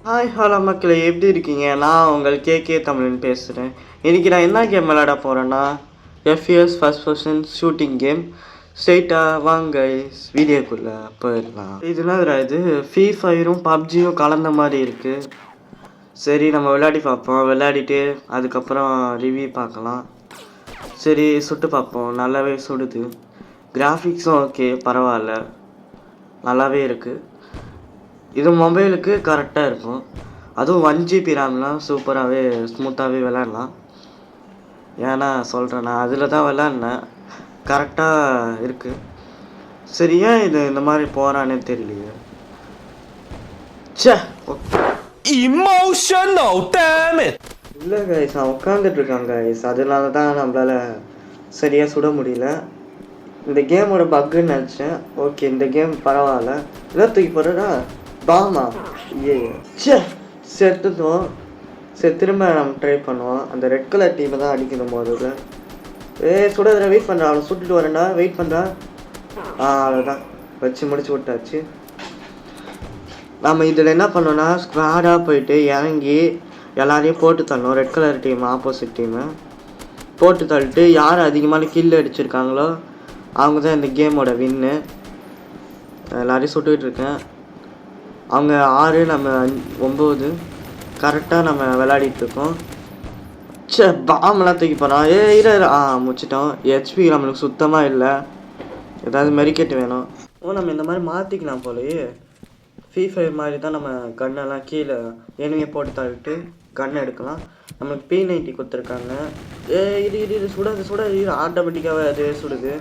Hi hello மக்களே, எப்படி இருக்கீங்க? நான் உங்கள் கேகே தமிழன் பேசுகிறேன். இன்றைக்கி நான் என்ன கேம் விளையாட போகிறேன்னா FS first person shooting game. ஸ்ட்ரெயிட்டாக வாங்க வீடியோக்குள்ளே போயிடலாம். இதெல்லாம் இது ஃப்ரீ ஃபயரும் பப்ஜியும் கலந்த மாதிரி இருக்குது. சரி, நம்ம விளையாடி பார்ப்போம். விளையாடிட்டு அதுக்கப்புறம் ரிவ்யூ பார்க்கலாம். சரி, சுட்டு பார்ப்போம். நல்லாவே சுடுது. கிராஃபிக்ஸும் ஓகே, பரவாயில்ல, நல்லாவே இருக்குது. இது மொபைலுக்கு கரெக்டாக இருக்கும். அதுவும் 1GB ரேம்லாம் சூப்பராகவே ஸ்மூத்தாகவே விளாட்லாம். ஏன்னா சொல்கிறேன், நான் அதில் தான் விளாட்னேன், கரெக்டாக இருக்குது. சரி, ஏன் இது இந்த மாதிரி போகிறானே தெரியலையே. ச்சே, emotional damn it. இல்லை கைஸ், நான் உட்காந்துட்ருக்காங்க கைஸ், அதனால தான் நம்மளால் சரியாக சுட முடியல. இந்த கேமோட பக்குன்னு நினச்சேன். ஓகே, இந்த கேம் பரவாயில்ல. இதான் தூக்கி போடுறா பாமா. ஏ சே, செத்துட்டோம். சரி, திரும்ப நம்ம ட்ரை பண்ணுவோம். அந்த ரெட் கலர் டீமை தான் அடிக்கணும் முதல்ல. சுடாதில் வெயிட் பண்ணுறா, அவனை சுட்டுட்டு வரேன்டா, வெயிட் பண்ணுறா. அவ்வளோதான், வச்சு முடிச்சு விட்டாச்சு. நம்ம இதில் என்ன பண்ணோன்னா ஸ்குவாடாக போயிட்டு இறங்கி எல்லாரையும் போட்டு தள்ளணும். ரெட் கலர் டீம் ஆப்போசிட் டீமை போட்டு தள்ளிட்டு யார் அதிகமான கில் அடிச்சிருக்காங்களோ அவங்க தான் இந்த கேமோட வின்னு. எல்லாரையும் சுட்டுக்கிட்டு இருக்கேன். அவங்க 6, நம்ம 9, கரெக்டாக நம்ம விளையாடிட்டுருக்கோம். சே, பாம்பெலாம் தூக்கி போகிறான். முடிச்சிட்டோம். ஹெச்பி நம்மளுக்கு சுத்தமாக இல்லை. ஏதாவது மெரிக்கெட் வேணும். நம்ம இந்த மாதிரி மாற்றிக்கலாம் போலயே. ஃப்ரீ ஃபயர் மாதிரி தான் நம்ம கண்ணெல்லாம் கீழே எனிமையை போட்டு தள்ளிட்டு கன் எடுக்கலாம். நம்மளுக்கு P90 கொடுத்துருக்காங்க. இது சுடாது ஆட்டோமேட்டிக்காகவே அதே சுடுது.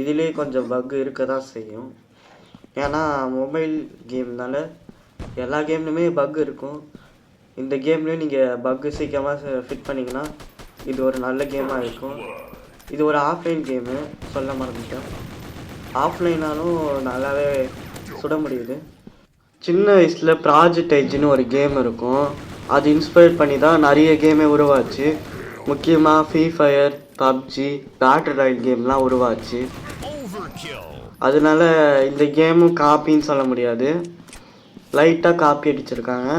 இதுலேயே கொஞ்சம் பக்கு இருக்க தான் செய்யும். ஏன்னா மொபைல் கேம்னால எல்லா கேம்லையுமே பக் இருக்கும். இந்த கேம்லேயும் நீங்கள் பக்கு சீக்கிரமாக ஃபிட் பண்ணிங்கன்னா இது ஒரு நல்ல கேமாக இருக்கும். இது ஒரு ஆஃப்லைன் கேமு, சொல்ல மறந்துட்டேன். ஆஃப்லைனாலும் நல்லாவே சுட முடியுது. சின்ன வயசில் ப்ராஜெக்ட் எட்ஜ்னு ஒரு கேம் இருக்கும். அது இன்ஸ்பயர் பண்ணி தான் நிறைய கேமே உருவாச்சு. முக்கியமாக free fire, PUBG, battle Royal கேம்லாம் உருவாச்சு. அதனால இந்த கேமும் காப்பின்னு சொல்ல முடியாது, லைட்டாக காப்பி அடிச்சிருக்காங்க.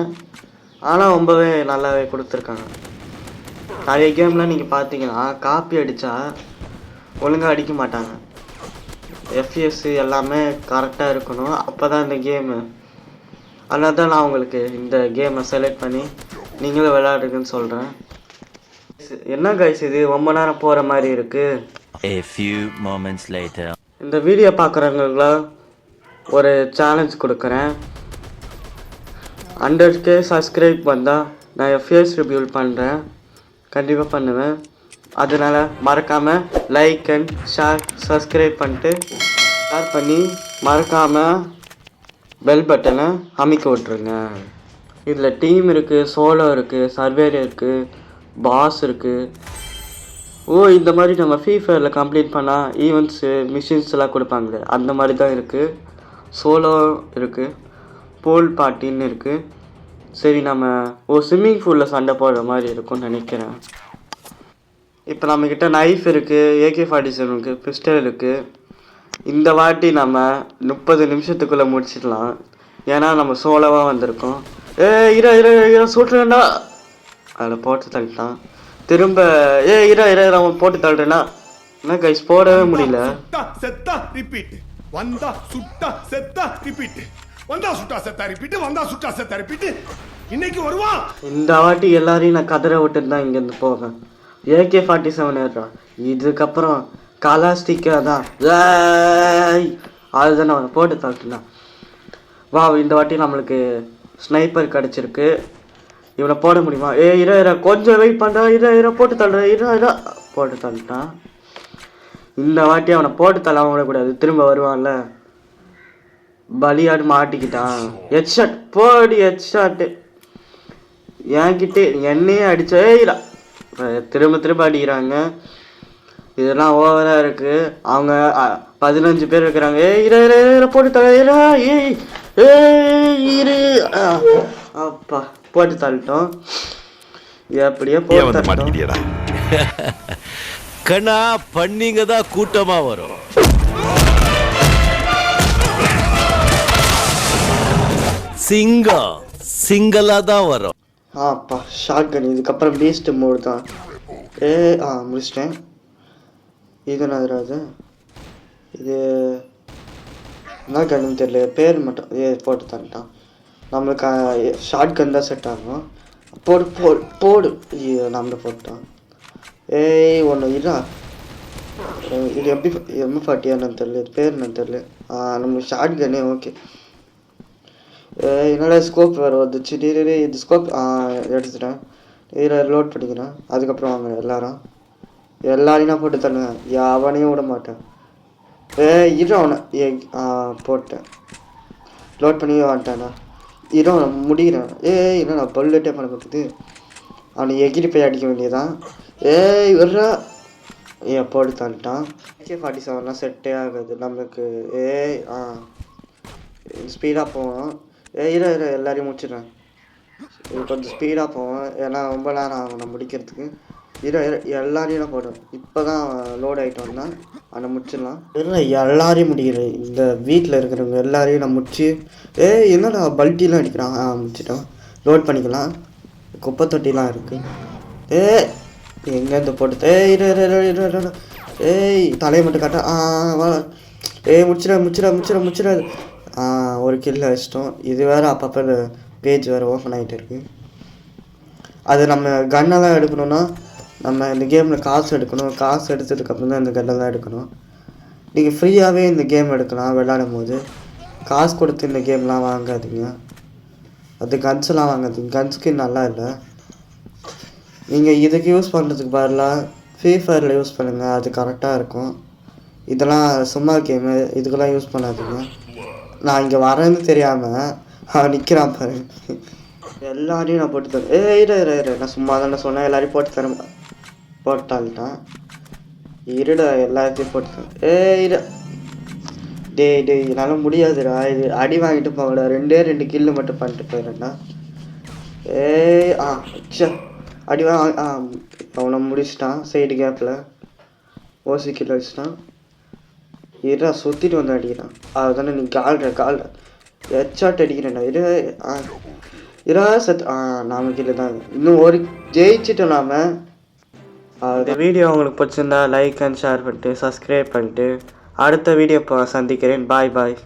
ஆனால் ரொம்பவே நல்லாவே கொடுத்துருக்காங்க. நிறைய கேம்லாம் நீங்கள் பார்த்தீங்கன்னா காப்பி அடித்தா ஒழுங்காக அடிக்க மாட்டாங்க. எஃப்எஸ் எல்லாமே கரெக்டாக இருக்கணும், அப்போ தான் இந்த கேமு. அதனால தான் நான் உங்களுக்கு இந்த கேமை செலக்ட் பண்ணி நீங்களும் விளையாடுறதுன்னு சொல்கிறேன். என்ன கைஸ், இது ரொம்ப நேரம் போகிற மாதிரி இருக்குது. A few moments later. இந்த வீடியோ பார்க்குறவங்களுக்குலாம் ஒரு சேலஞ்ச் கொடுக்குறேன். 100K சப்ஸ்கிரைப் வந்தால் நான் எஃப்எஸ் ரிவ்யூ பண்ணுறேன், கண்டிப்பாக பண்ணுவேன். அதனால் மறக்காமல் லைக் அண்ட் ஷேர், சப்ஸ்கிரைப் பண்ணிட்டு ஷேர் பண்ணி மறக்காமல் பெல் பட்டனை அமைக்க விட்ருங்க. இதில் டீம் இருக்குது, சோலோ இருக்குது, சர்வேர் இருக்குது, பாஸ் இருக்குது. இந்த மாதிரி நம்ம ஃப்ரீ ஃபயரில் கம்ப்ளீட் பண்ணால் ஈவெண்ட்ஸு மிஷின்ஸ் எல்லாம் கொடுப்பாங்களே, அந்த மாதிரி தான் இருக்குது. சோலோ இருக்குது, போல் பார்ட்டின்னு இருக்குது. சரி, நம்ம ஸ்விம்மிங் பூலில் சண்டை போடுற மாதிரி இருக்கும்னு நினைக்கிறேன். இப்போ நம்மக்கிட்ட நைஃப் இருக்குது, AK-47 இருக்குது, பிஸ்டல் இருக்குது. இந்த வாட்டி நம்ம 30 நிமிஷத்துக்குள்ளே முடிச்சிடலாம். ஏன்னா நம்ம சோலோவாக வந்திருக்கோம். சுட்டுறேன்டா, அதில் போட்டு தள்ளிட்டான். திரும்ப அவன் போட்டு தள்ளுறேன்னா என்ன கைஸ், போடவே முடியல. இந்த வாட்டி எல்லாரையும் நான் கதற விட்டுட்டு தான் இங்கேருந்து போவேன். AK-47 ஏறான். இதுக்கப்புறம் கலாஸ்டிக்காக தான் அதுதான் அவனை போட்டு தள்ளிட்டுனா. இந்த வாட்டி நம்மளுக்கு ஸ்னைப்பர் கிடச்சிருக்கு. இவனை போட முடியுமா? கொஞ்சம் வெயிட் பண்ணுறா, போட்டு தள்ளுறேன், போட்டு தள்ளிட்டான். இந்த வாட்டி அவனை போட்டு தள்ளாம விடக்கூடாது, திரும்ப வருவான்ல. பலியாடு மாட்டிக்கிட்டான். ஹெட்ஷாட் போடி, ஹெட்ஷாட்டு என்கிட்ட என்னையே அடிச்சா. திரும்ப அடிக்கிறாங்க. இதெல்லாம் ஓவராக இருக்குது. அவங்க 15 பேர் இருக்கிறாங்க. போட்டு தள்ள. அப்பா, போட்டு தள்ளிட்டோம். எப்படியே போட்டு தள்ளிட்டோம். கண்ணா பண்ணிங்க தான் கூட்டமா வரும். சிங்கம் சிங்கிளா தான் வரும். அப்பா ஷார்ட் கன். இதுக்கப்புறம் பீஸ்ட் மோடு தான். முடிச்சிட்டேன். இது என்னது? இது என்ன கன்னு தெரியல, பேர் மட்டும் போட்டு தந்துட்டான். நம்மளுக்கு ஷார்ட் கன் தான் செட் ஆகும். போடு போடு போடு. நம்மளை போட்டான். ஒன்று இதா, இது எப்படி M40 என்னன்னு தெரியல, இது பேர் என்னன்னு தெரியல. நம்மளுக்கு ஷார்ட் கன்னே ஓகே. என்னடா ஸ்கோப் வேறு வந்துச்சு. இது ஸ்கோப் எடுத்துட்டேன். இதில் லோட் பண்ணிக்கிறேன். அதுக்கப்புறம் வாங்க எல்லாரையும் நான் போட்டு தருவேன், யாவனையும் விட மாட்டேன். இரு அவனை போட்டேன். லோட் பண்ணி வந்துட்டானா? இரு அவனை முடிகிறேன். என்னடா பல்லுட்டே பண்ண பார்க்குது. அவனை எகிரி போய் அடிக்க வேண்டியதான். வர்றா. போட்டு தந்துட்டான். AK-47 செட்டே ஆகாது நம்மளுக்கு. ஸ்பீடாக போவோம். இரு எல்லாரையும் முடிச்சிடுறேன். இது கொஞ்சம் ஸ்பீடாக போவோம், ஏன்னா ரொம்ப நேரம் ஆகும் நான் முடிக்கிறதுக்கு. எல்லாரையும் நான் போடுவேன். இப்போ தான் லோட் ஆகிட்டு வந்தேன். அதை முடிச்சிடலாம். எல்லாரையும் முடிக்கிறேன். இந்த வீட்டில் இருக்கிறவங்க எல்லாரையும் நான் முடிச்சு. என்னடா பல்ட்டிலாம் அடிக்கிறான். முடிச்சிட்டோம். லோட் பண்ணிக்கலாம். குப்பை தொட்டிலாம் இருக்குது. எங்கேருந்து போட்டு தலையை மட்டும் காட்ட. முடிச்சிடாது. ஒரு கில்ல வச்சிட்டோம். இது வேறு அப்பப்போ பேஜ் வேறு ஓப்பன் ஆகிட்டு இருக்கு. அது நம்ம கன்னெல்லாம் எடுக்கணும்னா நம்ம இந்த கேமில் காசு எடுக்கணும். காசு எடுத்ததுக்கப்புறம் தான் இந்த கன்னெல்லாம் எடுக்கணும். நீங்கள் ஃப்ரீயாகவே இந்த கேம் எடுக்கலாம் விளையாடும் போது. காசு கொடுத்து இந்த கேம்லாம் வாங்காதீங்க. அது கன்ஸ்லாம் வாங்காதீங்க. கன் ஸ்கின் நல்லா இல்லை. நீங்கள் இதுக்கு யூஸ் பண்ணுறதுக்கு பதிலாக ஃப்ரீ ஃபயரில் யூஸ் பண்ணுங்கள், அது கரெக்டாக இருக்கும். இதெல்லாம் சும்மா கேமு, இதுக்கெல்லாம் யூஸ் பண்ணாதீங்க. நான் இங்கே வரேன்னு தெரியாமல் நிற்கிறான் பாரு. எல்லாரையும் நான் போட்டு தரேன். இரு நான் சும்மா தானே சொன்னேன் எல்லாரையும் போட்டு தரேன். போட்டால்ட்டான். இருடா எல்லாத்தையும் போட்டு தரேன். இரு டேய் என்னால் முடியாதுடா. இது அடி வாங்கிட்டு போங்கடா. 2 கில்லு மட்டும் பண்ணிட்டு போயிடுறேன்டா. அடி அவனை முடிச்சிட்டான். சைடு கேப்பில் ஓசி கில்ல வச்சுட்டான். இருடா சுற்றிட்டு வந்து அடிக்கிறான். அதுதானே நீ கால் ஹெட்ஷாட் அடிக்கிறேன்டா. இரா நாம கீழே தான். இன்னும் ஒரு ஜெயிச்சிட்டோம் நாம. இந்த வீடியோ உங்களுக்கு பிடிச்சிருந்தா லைக் அண்ட் ஷேர் பண்ணிட்டு சப்ஸ்கிரைப் பண்ணிட்டு அடுத்த வீடியோ சந்திக்கிறேன். பாய்.